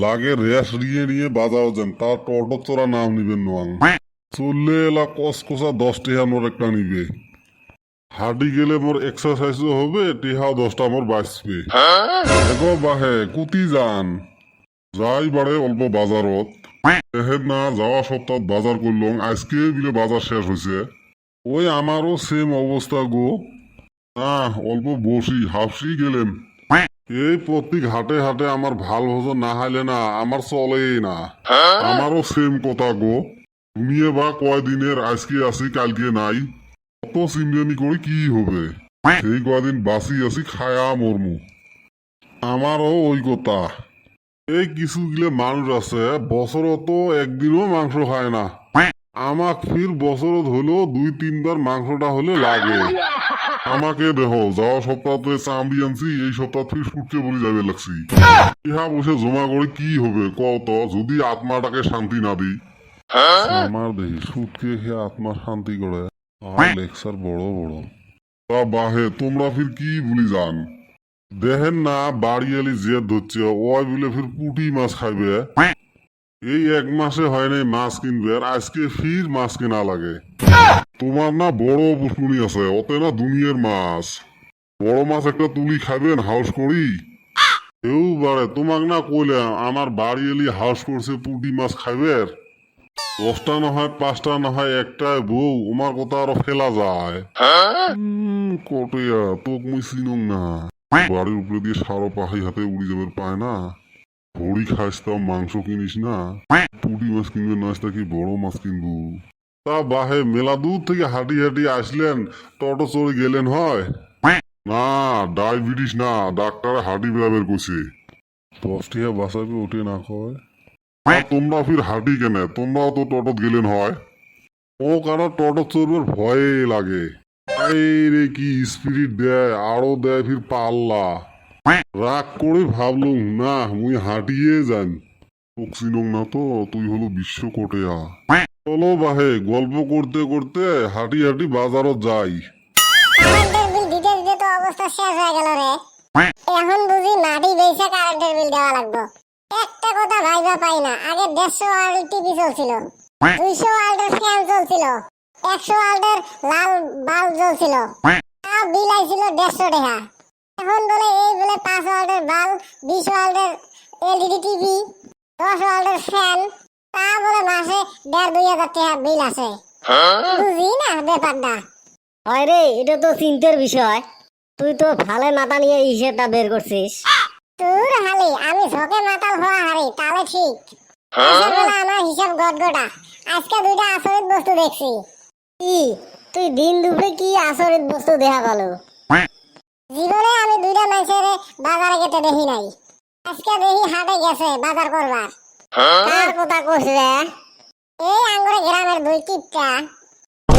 লাগে রেস নিয়ে নিয়ে বাজাও যান তার টোটো চোরা নাম নিবেন নোয়াং চললে এলা কসকসা 10 টিহা মোর একটা নিবে হাঁটি গেলে মোর এক্সারসাইজও হবে টিহাও 10টা মোর বাঁচবে এগো বাহে কুতি যান যাই বাড়ে অল্প বাজারত এহেন না যাওয়া সপ্তাহ বাজার করলাম আজকে বিলে বাজার শেষ হয়েছে ওই আমারও সেম অবস্থা গো না অল্প বসি হাফসি গেলেন এই প্রত্যেক হাটে হাটে আমার ভাল ভোজন না হাইলে না আমার চলেই না আমারও সেম কথা গো তুমিয়ে বা কয়দিনের আজকে আছি কালকে নাই কত চিন্তানি করে কি হবে সেই কয়দিন বাঁচি আছি খায়া মরমু আমারও ওই কথা এই কিছু গিলে মানুষ আছে বছরত একদিনও মাংস খায় না আমাক ফির বছরত হলেও 2-3 বার মাংসটা হলে লাগে আমাকে দেখো যাওয়া সপ্তাহতে চামড়ি আনছি এই সপ্তাহ ফির সুটকে বলে যাবে লাগছি ইহা বসে জমা করে কি হবে কত যদি আত্মাটাকে শান্তি না দিই আমার দেখি সুটকে খেয়ে আত্মা শান্তি করে আর লেকচার বড় বড় তা বাহে তোমরা ফির কি বলি যান দেখেন না বাড়ি এলি জেদ ধরছে ওই বলে ফির পুটি মাছ খাইবে এই 1 মাসে হয় নাই মাছ কিনবে আর আজকে ফির মাছ কেনা লাগে তোমার না বড় পুষ্কুনি আছে ওতে না দুনিয়ার মাছ বড় মাছ একটা তুলি খাবেন হাউস করি কেউ বারে তোমাক না কইলে আমার বাড়ি এলি হাউস করছে পুটি মাছ খাইবে 10টা না হয় 5টা না হয় একটাই বউ আমার কথা আরো ফেলা যায় কটিয়া তোক মুই চিনং না বাড়ির উপরে দিয়ে সারো পাহাই হাতে উড়ি যাবে পায় না ভড়ি খাইস তাও মাংস কিনিস না পুটি মাছ কিনবে না কি বড় মাছ কিনবো তা বাহে মেলা দূর থেকে হাঁটি হাঁটি আসলেন টোটো চড়ে গেলেন হয় না ডায়াবেটিস না ডাক্তারে হাঁটি বেরাবের করছে 10 টাকা বাঁচাবে ওঠে না কয় তোমরা ফির হাঁটি কেনে তোমরাও তো টোটোত গেলেন হয় ও কারো টোটো চড়বার ভয়ে লাগে এই রে কি স্পিরিট দেয় আরো দেয় ফির পাল্লা রাগ করে ভাবলুম না মুই হাঁটিয়ে যান তোক চিনং না তো তুই হলো বিশ্বকোটেয়া চলো বাহে গল্প করতে করতে হাঁটি হাঁটি বাজারত যাই কারেন্টের বিল দিতে দিতে তো অবস্থা শেষ হয়ে গেল রে এখন বুঝি মাটি বেচে কারেন্টের বিল দেওয়া লাগবে একটা কথা ভাইবা পাই না আগে 150 ওয়াটের টিভি চলছিল 200 ওয়াটের ফ্যান চলছিল 100 ওয়াটের লাল বাল্ব জ্বলছিল তা বিল আইছিল 150 টাকা এখন বলে এই বলে 5 ওয়াটের বাল্ব 20 ওয়াটের এলইডি টিভি 10 ওয়াটের ফ্যান তা বলে মাসে 1,500-2,000 টাকা বিল আছে বুঝি না ব্যাপারটা হয় রে এটা তো চিন্তার বিষয় তুই তো ভালো মাথা নিয়ে হিসেবটা বের করছিস তোর হালি আমি ঝকে মাতাল হওয়া হারি তাহলে ঠিক বেলা আমার হিসাব গটগটা আজকে 2টা আচরিত বস্তু দেখছি কি তুই দিন দুপুরে কি আচরিত বস্তু দেখা গেল জীবনে আমি 2টা মানুষের বাজারে গেতে দেখি নাই আজকে দেখি হাটে গেছে বাজার করবার কার কথা কইছ রে এই আঙ্গুরে গ্রামের 2 কিপটা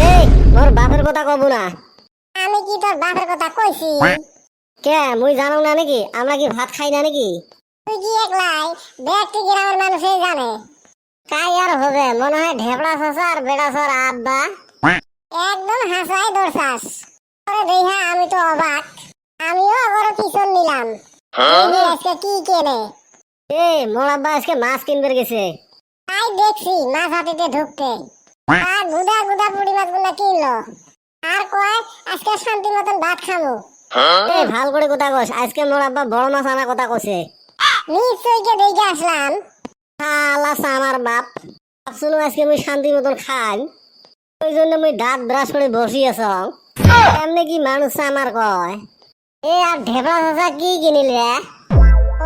এই মোর বাপের কথা কব না আমি কি তোর বাপের কথা কইছি কে মুই জানো না নাকি আমরা কি ভাত খাই না নাকি তুই কি একলাই ব্যক্তি গ্রামের মানুষই জানে তাই আর হবে মনে হয় ঢেবড়া চাচা আর বেড়া চার আব্বা একদম হাসাই দরছাস আরে দেহা আমি তো অবাক আমিও আবার পিছন নিলাম এই আজকে কি কেনে এই মোর আব্বা আজকে মাছ কিনবে গেছে তাই দেখছি মাছ হাতিতে ঢুকতে আর গুদা গুদা পুড়ি মাছগুলো কিনলো আর কয় আজকে শান্তি মতন ভাত খাবো এই ভাল করে কথা কস আজকে মোর আব্বা বড় মাছ আনা কথা কইছে নিশ্চয়ই কে দেখে আসলাম শালা আমার বাপ শুনো আজকে মুই শান্তি মতন খাই ওই জন্য মুই দাঁত ব্রাশ করে বসি আছো এমনি কি মানুষ আমার কয় এ আর ঢেবড়া চাচা কি কিনিলে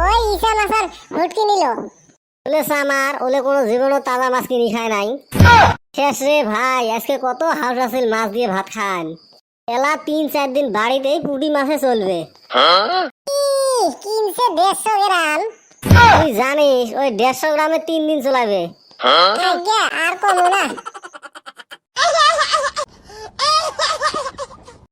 ওই ইসা মাছের হুটকি নিল ওলে সামার ওলে কোনো জীবনও তাজা মাছ কিনি খায় নাই শেষ রে ভাই আজকে কত হাউস আছিল মাছ দিয়ে ভাত খান এলা 3-4 দিন বাড়িতেই পুটি মাছে চলবে কিনছে 150 গ্রাম তুই জানিস ওই 150 গ্রামে 3 দিন চলাবে আর কমু না